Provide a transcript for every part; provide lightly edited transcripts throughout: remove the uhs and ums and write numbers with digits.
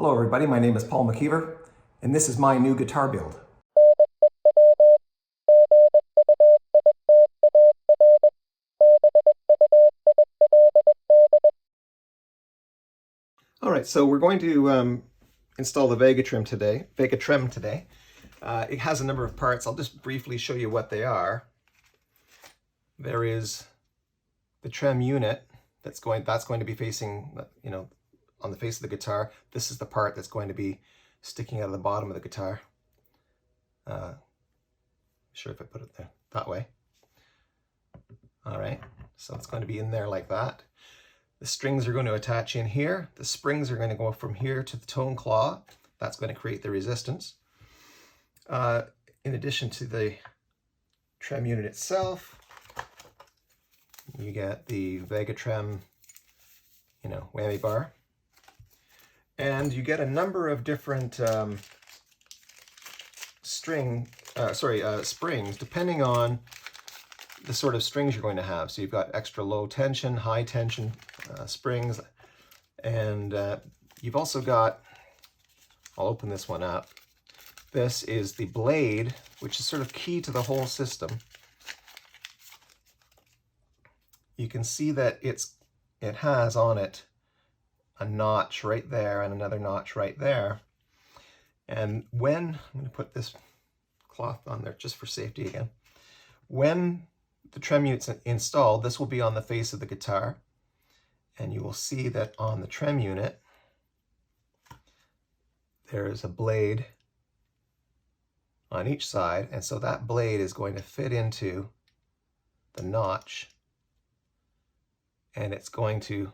Hello everybody, my name is Paul McKeever, and this is my new guitar build. Alright, so we're going to install the Vegatrem today. It has a number of parts. I'll just briefly show you what they are. There is the trem unit that's going to be facing, on the face of the guitar. This is the part that's going to be sticking out of the bottom of the guitar. Sure if I put it there that way. All right, so it's going to be in there like that. The strings are going to attach in here. The springs are going to go from here to the tone claw. That's going to create the resistance. In addition to the trem unit itself, you get the Vegatrem, whammy bar. And you get a number of different springs, depending on the sort of strings you're going to have. So you've got extra low tension, high tension springs, and you've also got, I'll open this one up. This is the blade, which is sort of key to the whole system. You can see that it has on it a notch right there and another notch right there. And I'm going to put this cloth on there just for safety again. When the trem unit's installed, this will be on the face of the guitar. And you will see that on the trem unit, there is a blade on each side. And so that blade is going to fit into the notch, and it's going to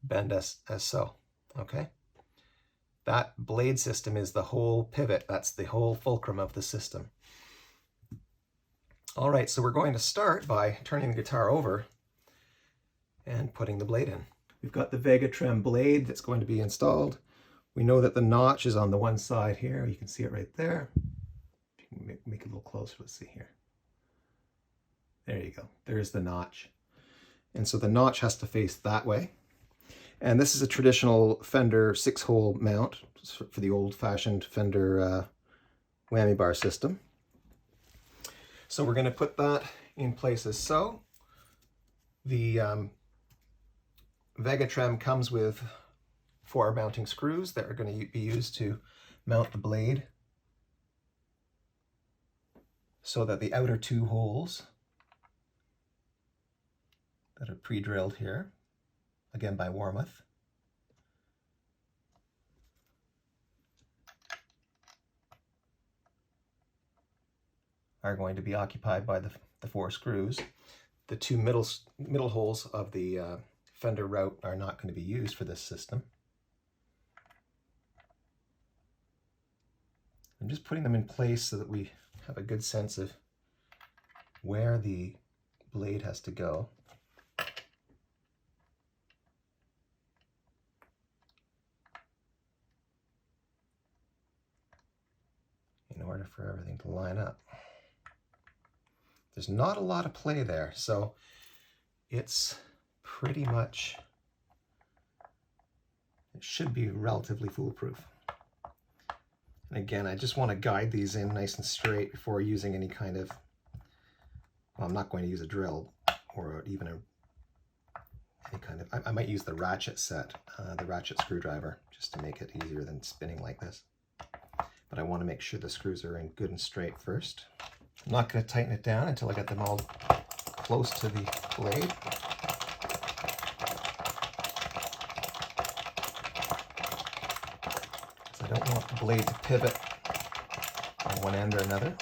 bend as so, okay? That blade system is the whole pivot. That's the whole fulcrum of the system. All right, so we're going to start by turning the guitar over and putting the blade in. We've got the Vegatrem blade that's going to be installed. We know that the notch is on the one side here. You can see it right there. You can make it a little closer. Let's see here. There you go. There's the notch. And so the notch has to face that way. And this is a traditional Fender 6-hole mount for the old-fashioned Fender whammy bar system. So we're going to put that in place as so. The Vegatrem comes with 4 mounting screws that are going to be used to mount the blade, so that the outer 2 holes that are pre-drilled here, again by Warmoth, are going to be occupied by the 4 screws. The 2 middle holes of the Fender route are not going to be used for this system. I'm just putting them in place so that we have a good sense of where the blade has to go. In order for everything to line up. There's not a lot of play there, so it's pretty much, it should be relatively foolproof. And again, I just want to guide these in nice and straight before using any kind of, well, I'm not going to use a drill or even any kind of, I might use the ratchet set, the ratchet screwdriver, just to make it easier than spinning like this. But I want to make sure the screws are in good and straight first. I'm not going to tighten it down until I get them all close to the blade. I don't want the blade to pivot on one end or another.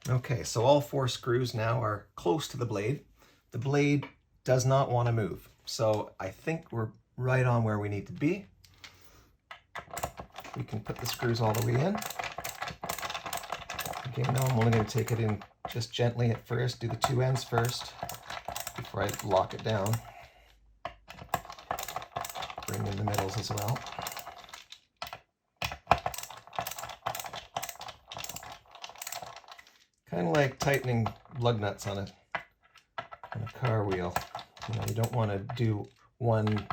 Okay, so all 4 screws now are close to the blade. The blade does not want to move, so I think we're right on where we need to be. We can put the screws all the way in. Again, now I'm only going to take it in just gently at first, do the 2 ends first before I lock it down. Bring in the middles as well. Kind of like tightening lug nuts on a car wheel. You don't want to do one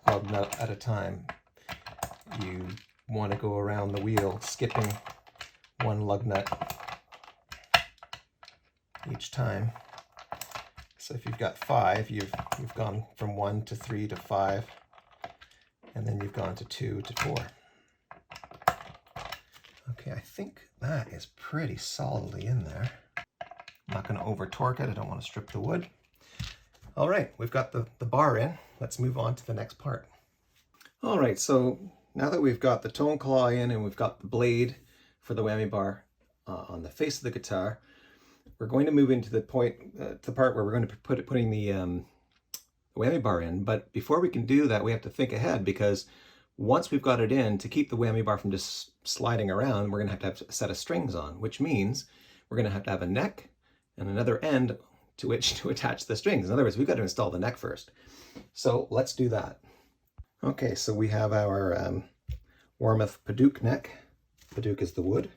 lug nut at a time. you want to go around the wheel, skipping one lug nut each time. So if you've got 5, you've gone from 1 to 3 to 5, and then you've gone to 2 to 4. Okay, I think that is pretty solidly in there. I'm not going to over torque it, I don't want to strip the wood. All right, we've got the bar in. Let's move on to the next part. All right, so now that we've got the tone claw in and we've got the blade for the whammy bar on the face of the guitar, we're going to move into the part where we're going to putting the whammy bar in. But before we can do that, we have to think ahead, because once we've got it in, to keep the whammy bar from just sliding around, we're going to have a set of strings on, which means we're going to have a neck and another end to which to attach the strings. In other words, we've got to install the neck first. So let's do that. Okay, so we have our Warmoth padouk neck. Padouk is the wood.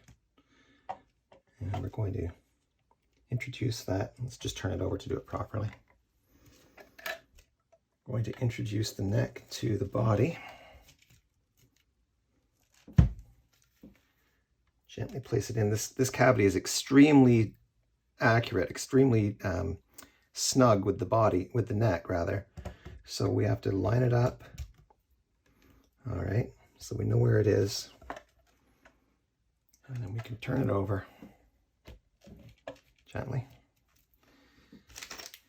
And we're going to introduce that. Let's just turn it over to do it properly. I'm going to introduce the neck to the body. Gently place it in. This cavity is extremely accurate, extremely snug with the body, with the neck rather. So we have to line it up. All right, so we know where it is. And then we can turn it over gently.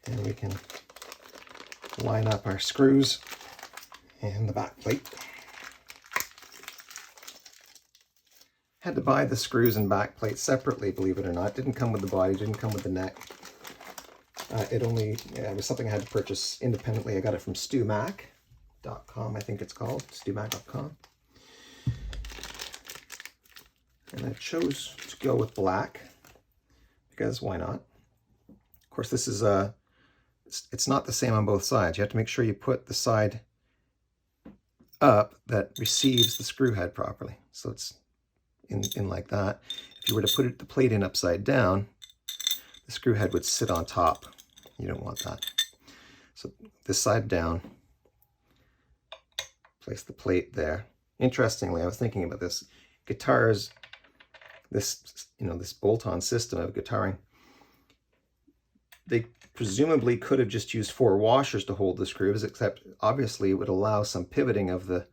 And we can line up our screws and the back plate. Had to buy the screws and back plate separately, believe it or not. It didn't come with the body, didn't come with the neck. It was something I had to purchase independently. I got it from StuMac.com, I think it's called, StuMac.com. And I chose to go with black, because why not? Of course, this is it's not the same on both sides. You have to make sure you put the side up that receives the screw head properly. So it's in like that. If you were to put the plate in upside down, the screw head would sit on top. You don't want that. So this side down, place the plate there. Interestingly, I was thinking about this. Guitars, this bolt-on system of guitaring, they presumably could have just used 4 washers to hold the screws, except obviously it would allow some pivoting of the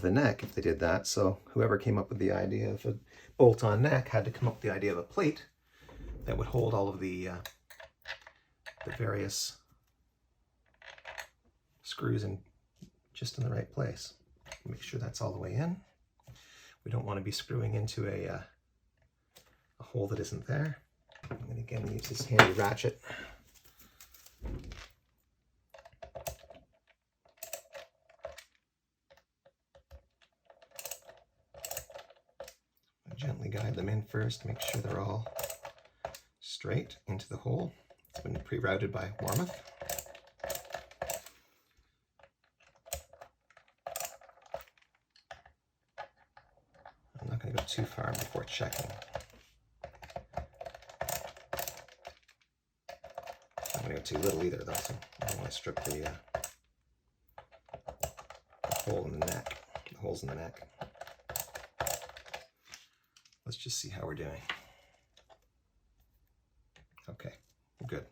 neck if they did that. So whoever came up with the idea of a bolt-on neck had to come up with the idea of a plate that would hold all of the various screws just in the right place. Make sure that's all the way in. We don't want to be screwing into a hole that isn't there. I'm going to again use this handy ratchet. I gently guide them in first, make sure they're all straight into the hole. It's been pre-routed by Warmoth. I'm not going to go too far before checking. I'm going to go too little either, though, so I don't want to strip the hole in the neck, the holes in the neck. Let's just see how we're doing. Okay, we're good.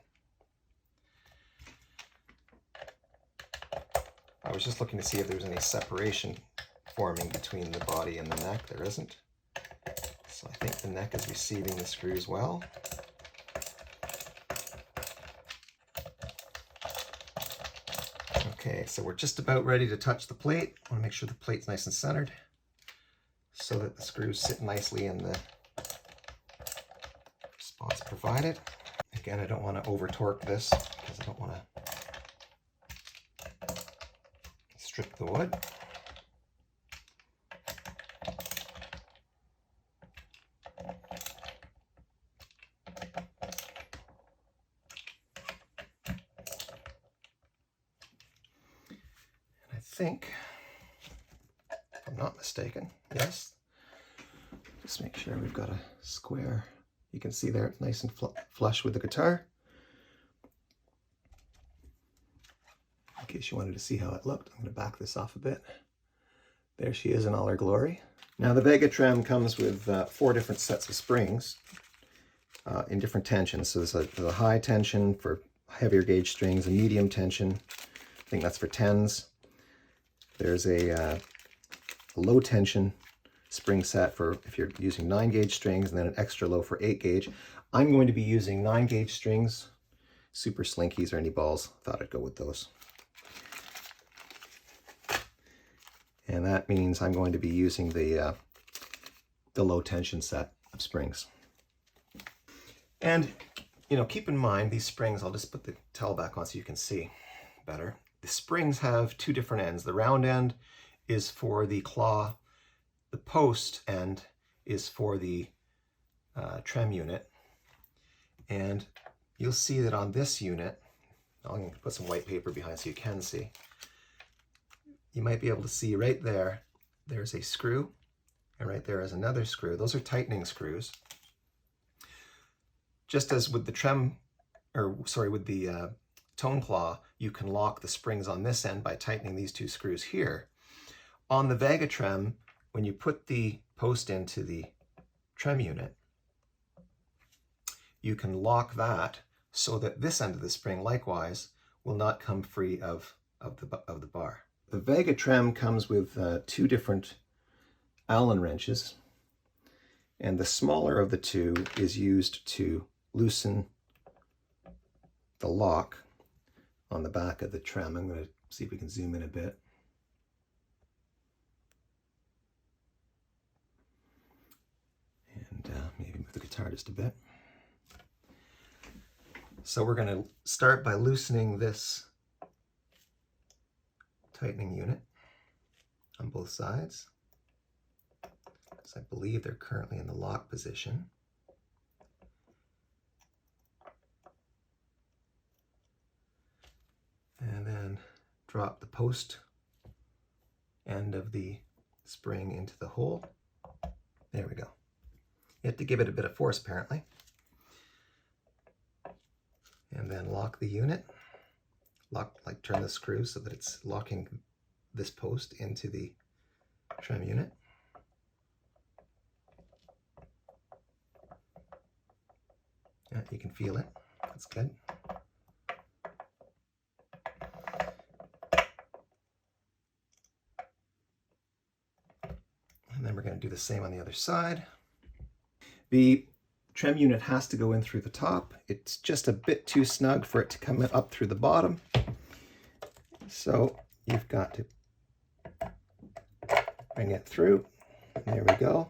I was just looking to see if there was any separation forming between the body and the neck. There isn't. So I think the neck is receiving the screws well. Okay, so we're just about ready to touch the plate. I want to make sure the plate's nice and centered so that the screws sit nicely in the spots provided. Again, I don't want to over torque this because I don't want to strip the wood. And I think, if I'm not mistaken, yes, just make sure we've got a square. You can see there it's nice and flush with the guitar. In case you wanted to see how it looked, I'm going to back this off a bit. There she is in all her glory. Now the Vegatrem comes with 4 different sets of springs in different tensions. So there's a high tension for heavier gauge strings, a medium tension, I think that's for 10s. There's a low tension spring set for if you're using 9 gauge strings, and then an extra low for 8 gauge. I'm going to be using 9 gauge strings. Super Slinkies or any balls, thought I'd go with those. And that means I'm going to be using the low tension set of springs. And, you know, keep in mind these springs, I'll just put the towel back on so you can see better. The springs have 2 different ends. The round end is for the claw. The post end is for the trem unit. And you'll see that on this unit, I'm going to put some white paper behind so you can see. You might be able to see right there, there's a screw, and right there is another screw. Those are tightening screws. Just as with the with the tone claw, you can lock the springs on this end by tightening these 2 screws here. On the Vegatrem, when you put the post into the trem unit, you can lock that so that this end of the spring likewise will not come free of the bar. The Vegatrem comes with 2 different Allen wrenches, and the smaller of the 2 is used to loosen the lock on the back of the trem. I'm going to see if we can zoom in a bit. And maybe move the guitar just a bit. So we're going to start by loosening this tightening unit on both sides. So I believe they're currently in the lock position. And then drop the post end of the spring into the hole. There we go. You have to give it a bit of force apparently. And then lock the unit. Turn the screw so that it's locking this post into the trem unit. Yeah, you can feel it. That's good. And then we're going to do the same on the other side. The trem unit has to go in through the top. It's just a bit too snug for it to come up through the bottom. So you've got to bring it through. There we go.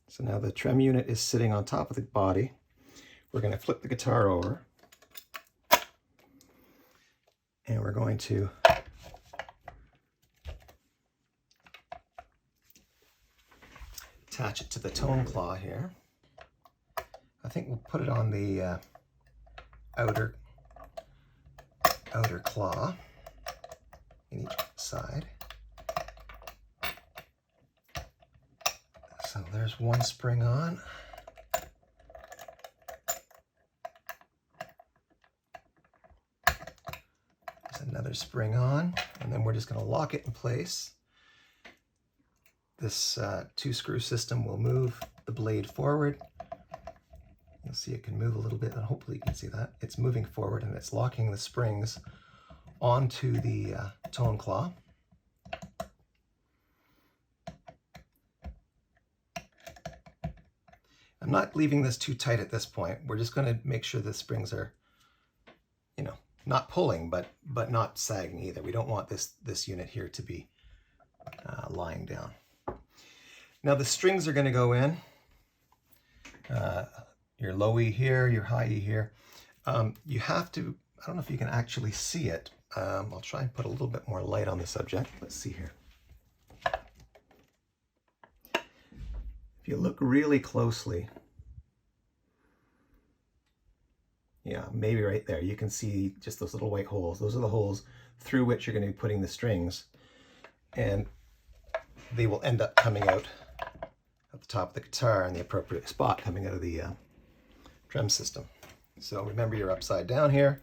So now the trem unit is sitting on top of the body. We're going to flip the guitar over. And we're going to attach it to the tone claw here. I think we'll put it on the outer claw in each side. So there's one spring on. There's another spring on, and then we're just going to lock it in place. This 2-screw system will move the blade forward. You'll see it can move a little bit, and hopefully you can see that. It's moving forward and it's locking the springs onto the tone claw. I'm not leaving this too tight at this point. We're just going to make sure the springs are, you know, not pulling, but not sagging either. We don't want this unit here to be lying down. Now the strings are going to go in. Your low E here, your high E here. You have to, I don't know if you can actually see it. I'll try and put a little bit more light on the subject. Let's see here. If you look really closely, yeah, maybe right there, you can see just those little white holes. Those are the holes through which you're going to be putting the strings, and they will end up coming out at the top of the guitar in the appropriate spot coming out of the trem system. So remember, you're upside down here.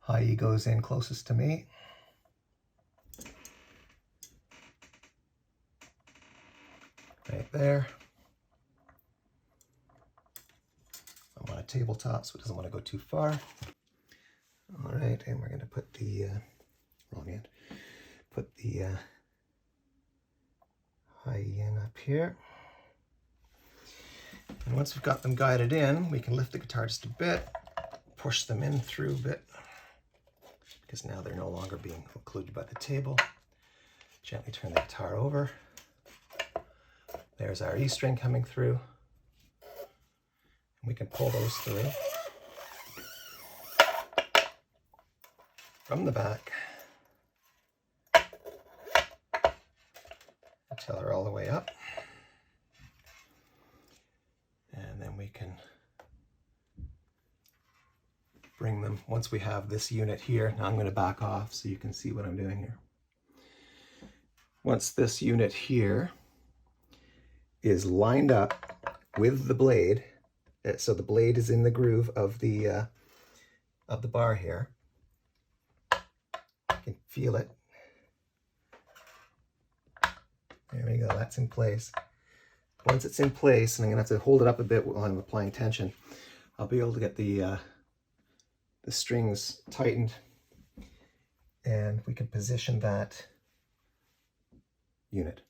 High E goes in closest to me. right there. I'm on a tabletop, so it doesn't want to go too far. All right, and we're going to put the wrong end. Put the high end up here. And once we've got them guided in, we can lift the guitar just a bit, push them in through a bit, because now they're no longer being occluded by the table. Gently turn the guitar over. There's our E string coming through. And we can pull those through from the back until they're all the way up. And then we can bring them, once we have this unit here, now I'm going to back off so you can see what I'm doing here. Once this unit here is lined up with the blade, so the blade is in the groove of the bar here, you can feel it. There we go, that's in place. Once it's in place, and I'm going to have to hold it up a bit while I'm applying tension, I'll be able to get the strings tightened, and we can position that unit.